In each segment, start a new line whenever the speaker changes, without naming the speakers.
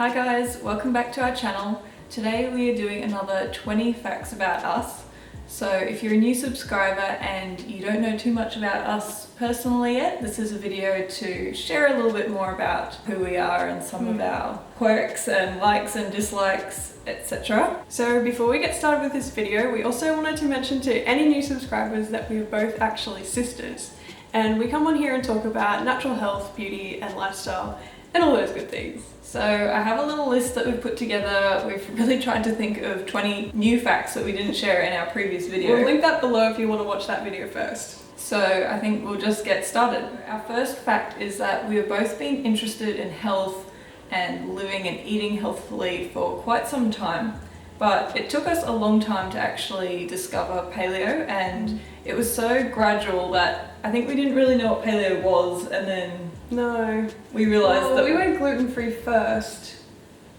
Hi guys, welcome back to our channel. Today we are doing another 20 facts about us. So if you're a new subscriber and you don't know too much about us personally yet, this is a video to share a little bit more about who we are and some of our quirks and likes and dislikes, etc.
So before we get started with this video, we also wanted to mention to any new subscribers that we are both actually sisters. And we come on here and talk about natural health, beauty and lifestyle and all those good things.
So I have a little list that we've put together. We've really tried to think of 20 new facts that we didn't share in our previous video.
We'll link that below if you want to watch that video first.
So I think we'll just get started. Our first fact is that we have both been interested in health and living and eating healthfully for quite some time. But it took us a long time to actually discover paleo, and it was so gradual that I think we didn't really know what paleo was, and then we realised that
we went gluten-free first,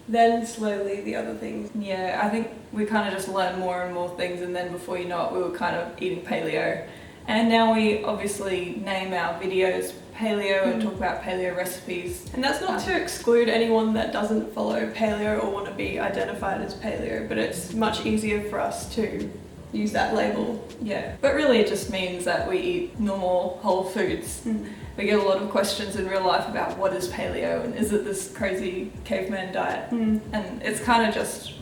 then slowly the other things.
Yeah, I think we kind of just learned more and more things, and then before you know it, we were kind of eating paleo. And now we obviously name our videos paleo and talk about paleo recipes.
And that's not to exclude anyone that doesn't follow paleo or want to be identified as paleo, but it's much easier for us to use that label.
Yeah, but really it just means that we eat normal whole foods. We get a lot of questions in real life about what is paleo and is it this crazy caveman diet? And it's kind of just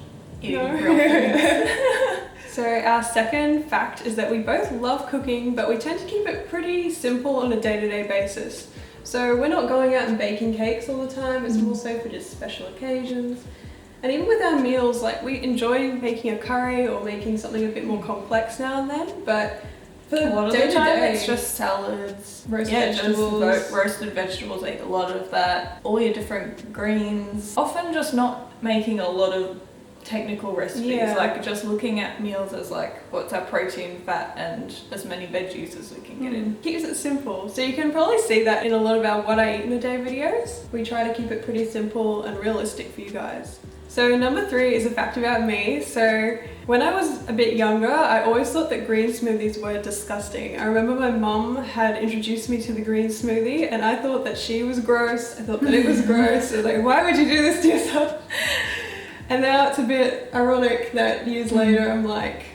eating real foods.
So our second fact is that we both love cooking, but we tend to keep it pretty simple on a day-to-day basis. So we're not going out and baking cakes all the time, it's more so for just special occasions. And even with our meals, like we enjoy making a curry or making something a bit more complex now and then, but for
a lot of the time it's just salads,
roasted vegetables.
Roasted vegetables, I eat a lot of that. All your different greens. Often just not making a lot of technical recipes, like just looking at meals as like what's our protein, fat and as many veggies as we can get in.
Keeps it simple. So you can probably see that in a lot of our what I eat in a day videos. We try to keep it pretty simple and realistic for you guys. So number 3 is a fact about me. So when I was a bit younger, I always thought that green smoothies were disgusting. I remember my mum had introduced me to the green smoothie and I thought that she was gross. I thought that it was gross. I was like, why would you do this to yourself? And now it's a bit ironic that years later I'm like...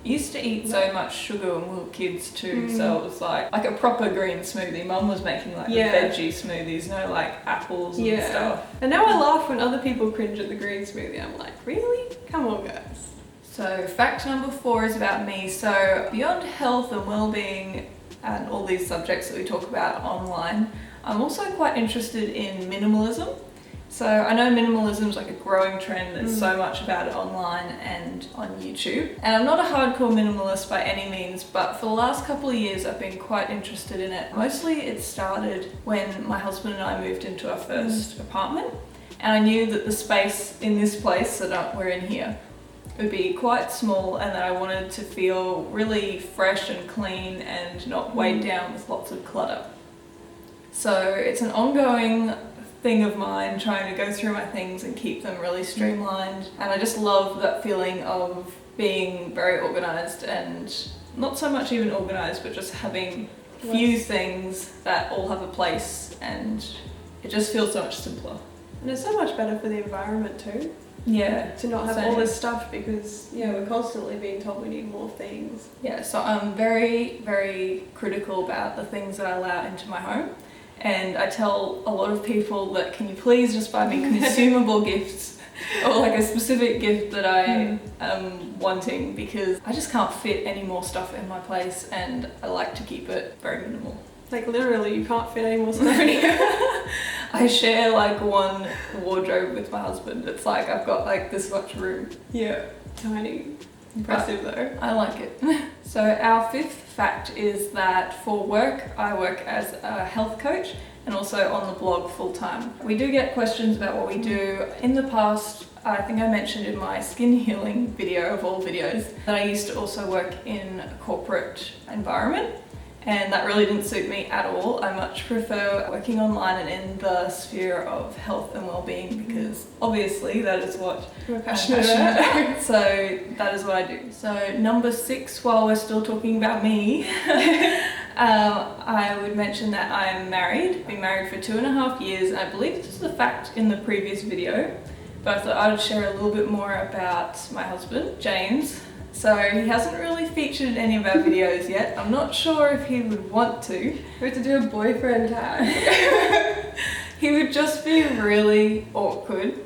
Used to eat so much sugar when we were kids too, so it was like a proper green smoothie. Mum was making like the veggie smoothies, no like apples and stuff.
And now I laugh when other people cringe at the green smoothie. I'm like, really? Come on guys.
So fact number 4 is about me. So beyond health and well-being and all these subjects that we talk about online, I'm also quite interested in minimalism. So I know minimalism is like a growing trend. There's so much about it online and on YouTube. And I'm not a hardcore minimalist by any means, but for the last couple of years I've been quite interested in it. Mostly it started when my husband and I moved into our first apartment, and I knew that the space in this place that we're in here would be quite small, and that I wanted to feel really fresh and clean and not weighed down with lots of clutter. So it's an ongoing thing of mine, trying to go through my things and keep them really streamlined, and I just love that feeling of being very organized, and not so much even organized, but just having few things that all have a place, and it just feels so much simpler.
And it's so much better for the environment too.
Yeah,
to not have all this stuff, because we're constantly being told we need more things.
Yeah, so I'm very, very critical about the things that I allow into my home. And I tell a lot of people that, can you please just buy me consumable gifts, or like a specific gift that I am wanting, because I just can't fit any more stuff in my place and I like to keep it very minimal.
Like literally you can't fit any more stuff in here.
I share like one wardrobe with my husband. It's like I've got like this much room.
Yeah, tiny. Impressive though.
I like it. So our 5th fact is that for work, I work as a health coach and also on the blog full-time. We do get questions about what we do. In the past, I think I mentioned in my skin healing video of all videos that I used to also work in a corporate environment, and that really didn't suit me at all. I much prefer working online and in the sphere of health and well-being, because obviously that is what
we're passionate about.
So that is what I do. So number 6, while we're still talking about me, I would mention that I'm married, been married for 2.5 years, and I believe this is a fact in the previous video, but I thought I would share a little bit more about my husband, James. So he hasn't really featured in any of our videos yet. I'm not sure if he would want to.
We have to do a boyfriend tag.
He would just be really awkward.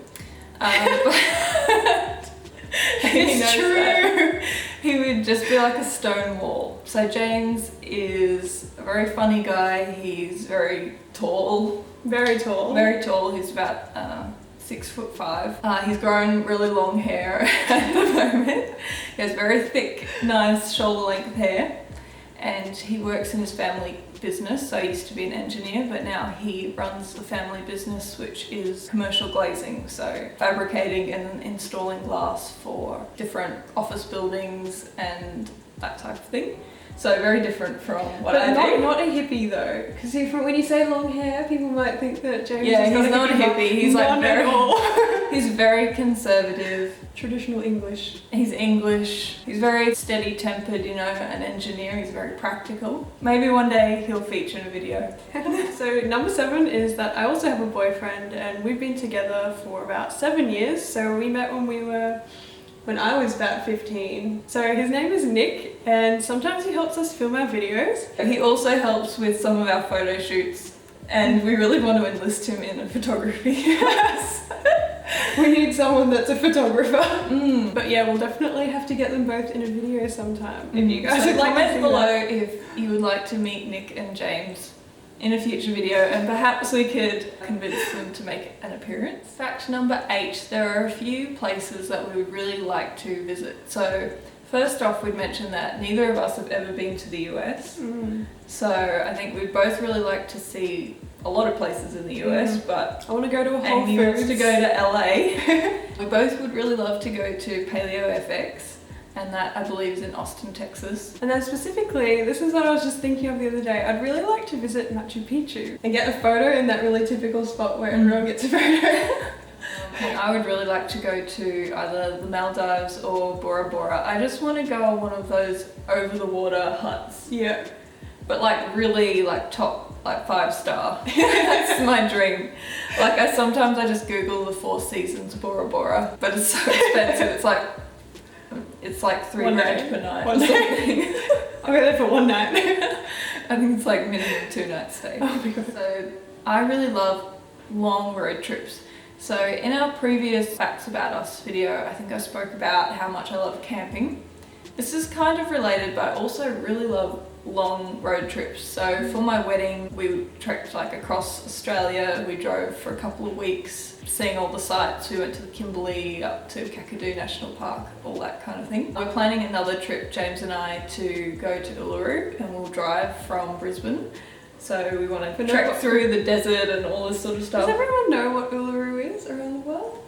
But it's true. He would just be like a stone wall. So James is a very funny guy. He's very tall.
Very tall.
Very tall. He's about 6'5". He's grown really long hair at the moment. He has very thick, nice shoulder length hair. And he works in his family business. So he used to be an engineer, but now he runs the family business, which is commercial glazing. So fabricating and installing glass for different office buildings and that type of thing. So very different from what I do.
Not a hippie though, because when you say long hair, people might think that James
Yeah,
is
he's not a hippie. He's like very, he's very conservative.
Traditional English.
He's English. He's very steady-tempered, you know, an engineer. He's very practical. Maybe one day he'll feature in a video.
So number 7 is that I also have a boyfriend, and we've been together for about 7 years. So we met when I was about 15. So his name is Nick, and sometimes he helps us film our videos.
He also helps with some of our photo shoots, and we really want to enlist him in a photography.
We need someone that's a photographer. But yeah, we'll definitely have to get them both in a video sometime. If you guys
So
would like to
comment
see
below
that.
if you would like to meet Nick and James in a future video, and perhaps we could convince them to make an appearance. Fact number 8, there are a few places that we would really like to visit. So first off, we'd mention that neither of us have ever been to the US. So I think we'd both really like to see a lot of places in the US, but
I want to go to a Whole
Amy wants
Foods.
to go to LA. We both would really love to go to Paleo FX, and that I believe is in Austin, Texas.
And then specifically, this is what I was just thinking of the other day. I'd really like to visit Machu Picchu and get a photo in that really typical spot where everyone gets a photo.
And I would really like to go to either the Maldives or Bora Bora. I just want to go on one of those over the water huts.
Yeah.
But like really like top, like 5-star. That's my dream. Like sometimes I just Google the 4 Seasons Bora Bora, but it's so expensive. It's like $3 per night or something.
I'll go there for one night.
I think it's like minimum 2 night stay.
Oh my god.
So I really love long road trips. So in our previous Facts About Us video, I think I spoke about how much I love camping. This is kind of related, but I also really love long road trips. So for my wedding, we trekked like across Australia. We drove for a couple of weeks, seeing all the sights. We went to the Kimberley, up to Kakadu National Park, all that kind of thing. We're planning another trip, James and I, to go to Uluru, and we'll drive from Brisbane. So we want to trek through the desert and all this sort of stuff.
Does everyone know what Uluru is around the world?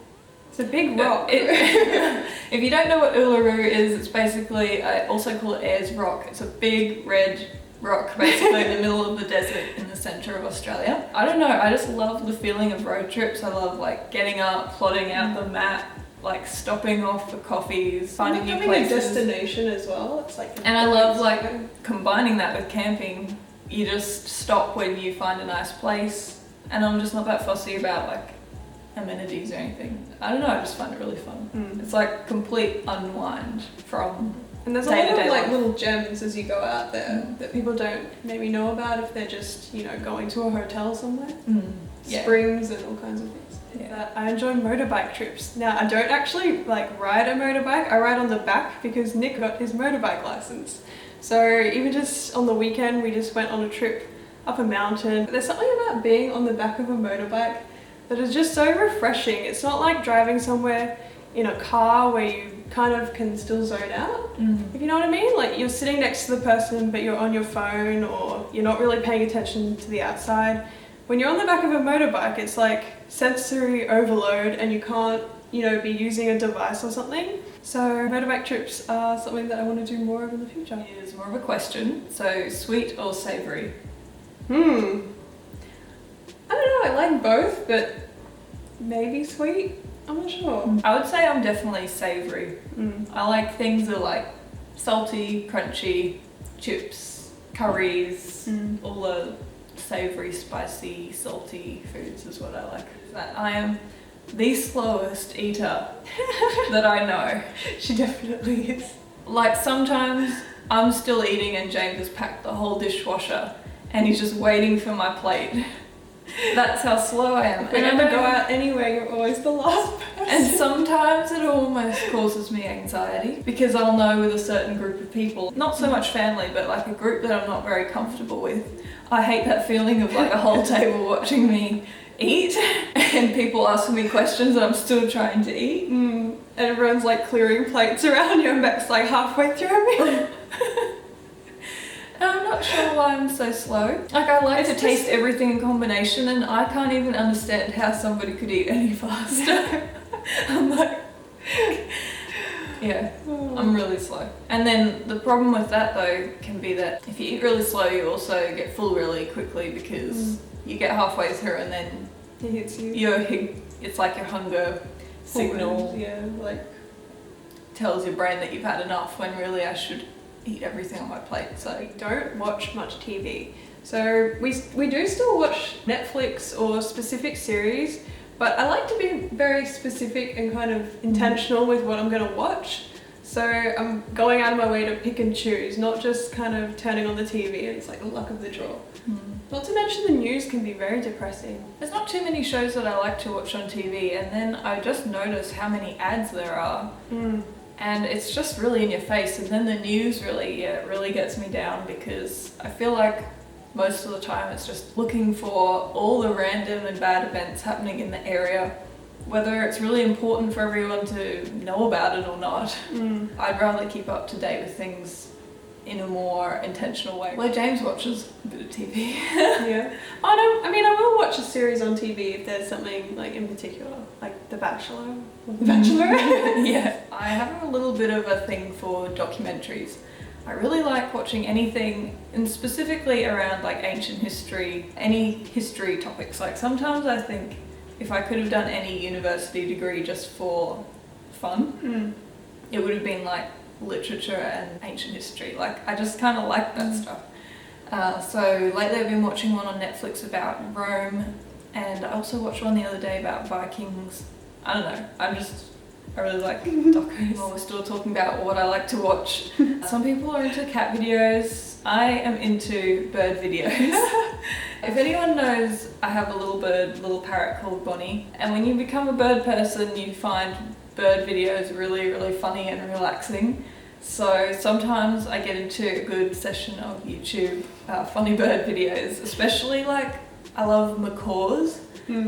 It's a big rock.
If you don't know what Uluru is, it's basically, I also call it Ayers Rock. It's a big red rock basically in the middle of the desert in the centre of Australia. I don't know, I just love the feeling of road trips. I love like getting up, plotting out the map, like stopping off for coffees, finding new places.
A destination as well. It's like.
And I love like combining that with camping. You just stop when you find a nice place, and I'm just not that fussy about like amenities or anything. I don't know, I just find it really fun. It's like complete unwind from
and there's a lot of
day-to-day
like
life.
little gems as you go out there that people don't maybe know about if they're just, you know, going to a hotel somewhere.
Yeah.
Springs and all kinds of things.
Yeah.
I enjoy motorbike trips. Now I don't actually like ride a motorbike. I ride on the back because Nick got his motorbike license. So even just on the weekend, we just went on a trip up a mountain. There's something about being on the back of a motorbike that is just so refreshing. It's not like driving somewhere in a car where you kind of can still zone out. If you know what I mean? Like you're sitting next to the person but you're on your phone, or you're not really paying attention to the outside. When you're on the back of a motorbike, it's like sensory overload and you can't, you know, be using a device or something. So motorbike trips are something that I want to do more of in the future.
Here's more of a question. So sweet or savoury?
I don't know, I like both, but maybe sweet. I'm not sure.
I would say I'm definitely savoury. I like things that are like salty, crunchy, chips, curries, all the savoury, spicy, salty foods is what I like. That I am the slowest eater that I know.
She definitely is.
Like sometimes I'm still eating and James has packed the whole dishwasher and he's just waiting for my plate. That's how slow I am.
If we're gonna go out anyway, you're always the last person.
And sometimes it almost causes me anxiety because I'll know with a certain group of people, not so much family, but like a group that I'm not very comfortable with. I hate that feeling of like a whole table watching me eat and people asking me questions and I'm still trying to eat.
And everyone's like clearing plates around you and Beck's like halfway through me.
And I'm not sure why I'm so slow. Like I like to taste everything in combination and I can't even understand how somebody could eat any faster. I'm like, yeah, I'm really slow. And then the problem with that though can be that if you eat really slow you also get full really quickly because you get halfway through and then
It hits you.
it's like your hunger signal
Yeah, like
tells your brain that you've had enough when really I should eat everything on my plate. So
I don't watch much TV. So we do still watch Netflix or specific series, but I like to be very specific and kind of intentional with what I'm going to watch. So I'm going out of my way to pick and choose, not just kind of turning on the TV and it's like the luck of the draw. Not to mention the news can be very depressing.
There's not too many shows that I like to watch on TV and then I just notice how many ads there are. And it's just really in your face and then the news really gets me down because I feel like most of the time it's just looking for all the random and bad events happening in the area, whether it's really important for everyone to know about it or not. I'd rather keep up to date with things in a more intentional way. Where James watches a bit of TV.
Yeah. I will watch a series on TV if there's something like in particular, like The Bachelor or The Bachelorette.
Yeah. I have a little bit of a thing for documentaries. I really like watching anything, and specifically around like ancient history, any history topics. Like sometimes I think if I could have done any university degree just for fun, it would have been like literature and ancient history. Like I just kind of like that stuff. So lately I've been watching one on Netflix about Rome, and I also watched one the other day about Vikings. I don't know, I really like documentaries. While we're still talking about what I like to watch. Some people are into cat videos. I am into bird videos. If anyone knows, I have a little parrot called Bonnie, and when you become a bird person you find bird videos really funny and relaxing. So sometimes I get into a good session of YouTube funny bird videos, especially like I love macaws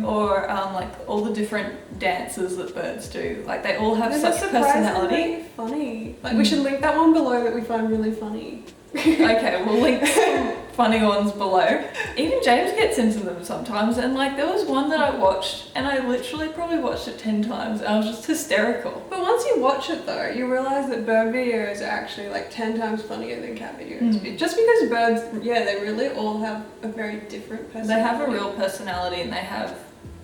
or like all the different dances that birds do. Like they all have such personality.
Funny. Like we should link that one below that we find really funny.
Okay, we'll link some funny ones below. Even James gets into them sometimes, and like there was one that I watched and I literally probably watched it 10 times and I was just hysterical.
But once you watch it though, you realise that bird videos are actually like 10 times funnier than cat videos. Just because birds, they really all have a very different personality.
They have a real personality and they have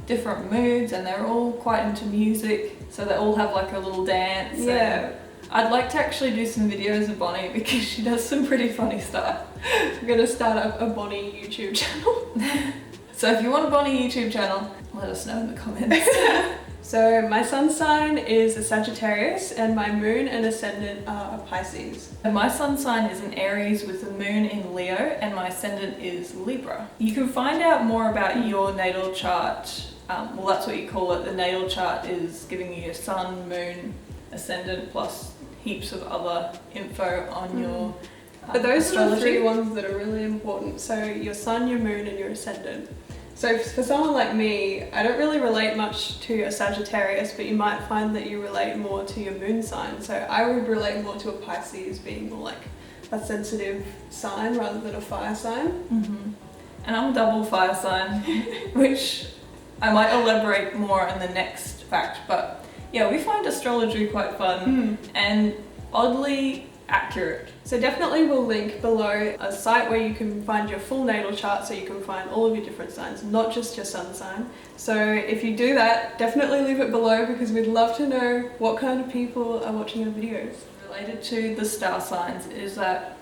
different moods and they're all quite into music, so they all have like a little dance.
Yeah.
I'd like to actually do some videos of Bonnie because she does some pretty funny stuff.
I'm gonna start up a Bonnie YouTube channel.
So if you want a Bonnie YouTube channel, let us know in the comments.
So my sun sign is a Sagittarius and my moon and ascendant are a Pisces.
And my sun sign is an Aries with the moon in Leo and my ascendant is Libra. You can find out more about your natal chart. Well, that's what you call it. The natal chart is giving you your sun, moon, ascendant plus heaps of other info on your
But those
astrology.
are the 3 ones that are really important. So your sun, your moon and your ascendant. So for someone like me, I don't really relate much to a Sagittarius, but you might find that you relate more to your moon sign. So I would relate more to a Pisces being more like a sensitive sign rather than a fire sign.
And I'm a double fire sign, which I might elaborate more in the next fact, but yeah, we find astrology quite fun and oddly accurate.
So definitely we'll link below a site where you can find your full natal chart so you can find all of your different signs, not just your sun sign. So if you do that, definitely leave it below because we'd love to know what kind of people are watching your videos.
Related to the star signs is that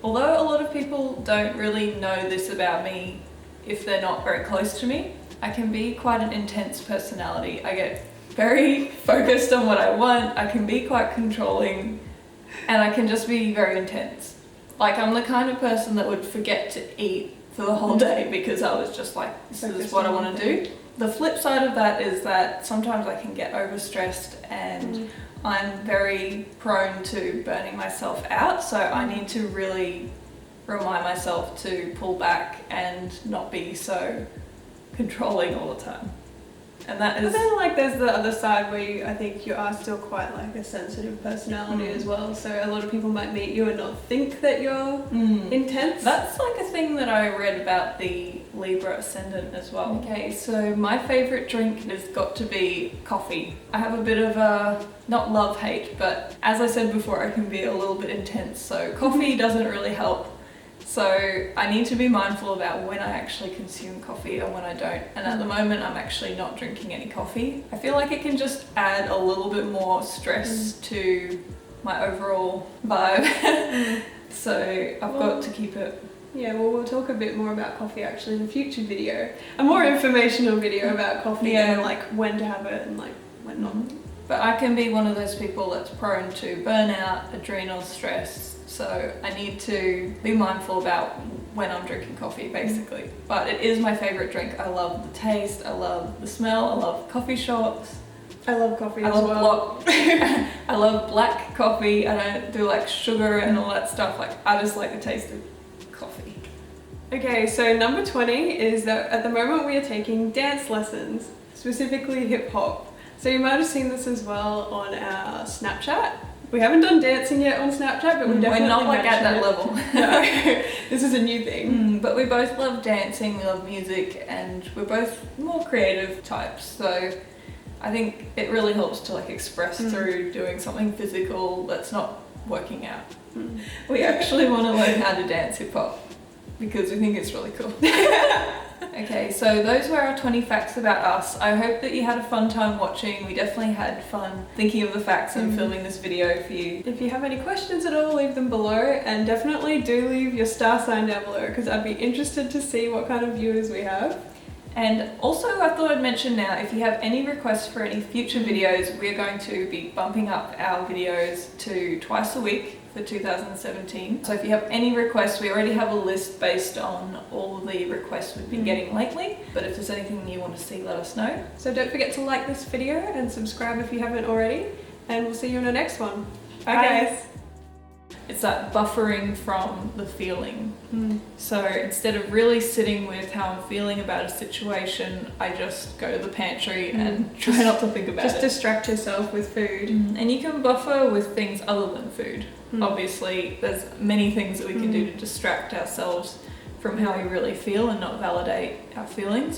Although a lot of people don't really know this about me if they're not very close to me, I can be quite an intense personality. I get very focused on what I want, I can be quite controlling, and I can just be very intense. Like, I'm the kind of person that would forget to eat for the whole day because I was just like, this is what I want to do. The flip side of that is that sometimes I can get overstressed and I'm very prone to burning myself out, so I need to really remind myself to pull back and not be so controlling all the time. And that is...
But then, like, there's the other side where I think you are still quite, like, a sensitive personality as well. So a lot of people might meet you and not think that you're intense.
That's, like, a thing that I read about the Libra ascendant as well. Okay, so my favourite drink has got to be coffee. I have a bit of a, not love-hate, but as I said before, I can be a little bit intense. So coffee doesn't really help. So I need to be mindful about when I actually consume coffee and when I don't. And at the moment, I'm actually not drinking any coffee. I feel like it can just add a little bit more stress to my overall vibe. So I've got to keep it.
Yeah, well, we'll talk a bit more about coffee actually in a future video. A more informational video about coffee and like when to have it and like when not.
But I can be one of those people that's prone to burnout, adrenal stress. So I need to be mindful about when I'm drinking coffee, basically. But it is my favourite drink. I love the taste, I love the smell, I love coffee shops.
I love coffee as well.
I love black coffee. I don't do like sugar and all that stuff. Like, I just like the taste of coffee.
Okay, so number 20 is that at the moment we are taking dance lessons, specifically hip hop. So you might have seen this as well on our Snapchat. We haven't done dancing yet on Snapchat, but we definitely
we're not like at that level.
No, this is a new thing.
But we both love dancing, we love music, and we're both more creative types. So I think it really helps to like express through doing something physical that's not working out. We actually want to learn how to dance hip hop because we think it's really cool. Okay, so those were our 20 facts about us. I hope that you had a fun time watching. We definitely had fun thinking of the facts and filming this video for you.
If you have any questions at all, leave them below, and definitely do leave your star sign down below because I'd be interested to see what kind of viewers we have.
And also, I thought I'd mention now, if you have any requests for any future videos, we're going to be bumping up our videos to twice a week for 2017. So if you have any requests, we already have a list based on all the requests we've been getting lately. But if there's anything you want to see, let us know.
So don't forget to like this video and subscribe if you haven't already. And we'll see you in the next one. Bye guys.
It's that buffering from the feeling. So instead of really sitting with how I'm feeling about a situation, I just go to the pantry and try not to think about it.
Just distract yourself with food.
And you can buffer with things other than food. Obviously, there's many things that we can do to distract ourselves from how we really feel and not validate our feelings.